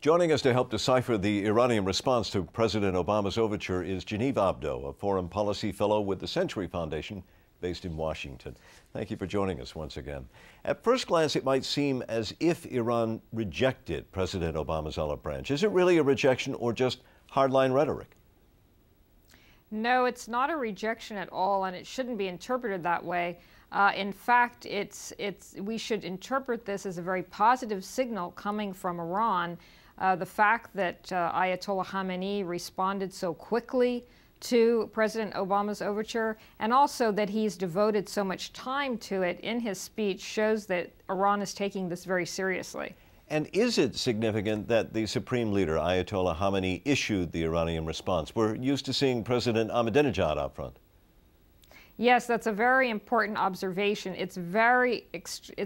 Joining us to help decipher the Iranian response to President Obama's overture is Geneive Abdo, a foreign policy fellow with the Century Foundation based in Washington. Thank you for joining us once again. At first glance, it might seem as if Iran rejected President Obama's olive branch. Is it really a rejection or just hardline rhetoric? No, it's not a rejection at all, and it shouldn't be interpreted that way. In fact, we should interpret this as a very positive signal coming from Iran. The fact that Ayatollah Khamenei responded so quickly to President Obama's overture, and also that he's devoted so much time to it in his speech, shows that Iran is taking this very seriously. And is it significant that the supreme leader, Ayatollah Khamenei, issued the Iranian response? We're used to seeing President Ahmedinejad out front. Yes, that's a very important observation. It's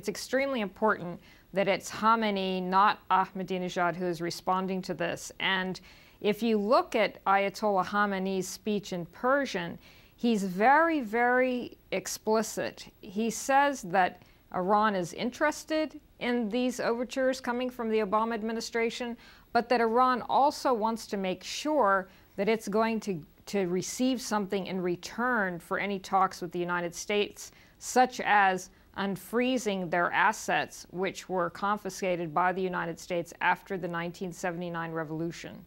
extremely important that it's Khamenei, not Ahmedinejad, who is responding to this. And if you look at Ayatollah Khamenei's speech in Persian, he's very, very explicit. He says that Iran is interested in these overtures coming from the Obama administration, but that Iran also wants to make sure that it's going to receive something in return for any talks with the United States, such as unfreezing their assets, which were confiscated by the United States after the 1979 revolution.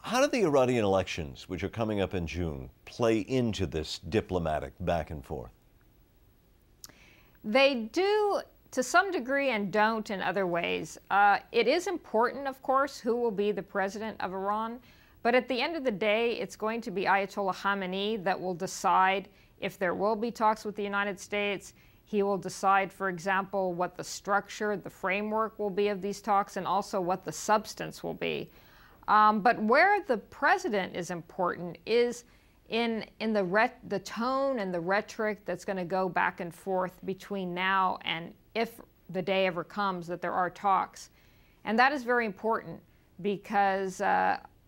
How do the Iranian elections, which are coming up in June, play into this diplomatic back and forth? They do to some degree and don't in other ways. It is important, of course, who will be the president of Iran, but at the end of the day, it's going to be Ayatollah Khamenei that will decide if there will be talks with the United States. He will decide, for example, what the structure, the framework will be of these talks, and also what the substance will be. But where the president is important is in the tone and the rhetoric that's going to go back and forth between now and if the day ever comes that there are talks. And that is very important because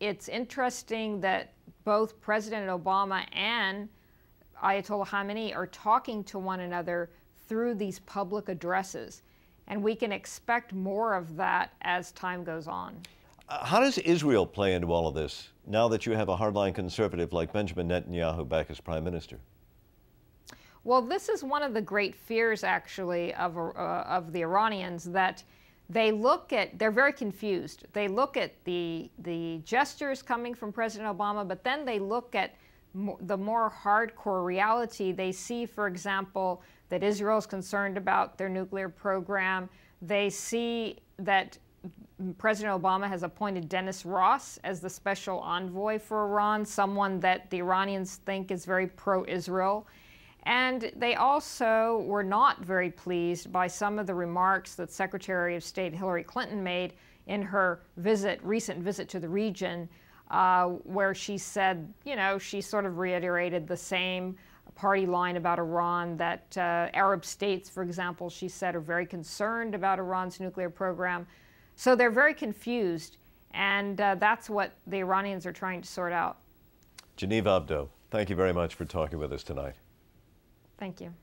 it's interesting that both President Obama and Ayatollah Khamenei are talking to one another through these public addresses. And we can expect more of that as time goes on. How does Israel play into all of this now that you have a hardline conservative like Benjamin Netanyahu back as prime minister? Well, this is one of the great fears, actually, of the Iranians, that they're very confused. They look at the gestures coming from President Obama, but then they look at the more hardcore reality. They see, for example, that Israel is concerned about their nuclear program. They see that President Obama has appointed Dennis Ross as the special envoy for Iran, someone that the Iranians think is very pro-Israel. And they also were not very pleased by some of the remarks that Secretary of State Hillary Clinton made in her recent visit to the region, where she said, she sort of reiterated the same party line about Iran, that Arab states, for example, she said, are very concerned about Iran's nuclear program. So they're very confused, and that's what the Iranians are trying to sort out. Geneive Abdo, thank you very much for talking with us tonight. Thank you.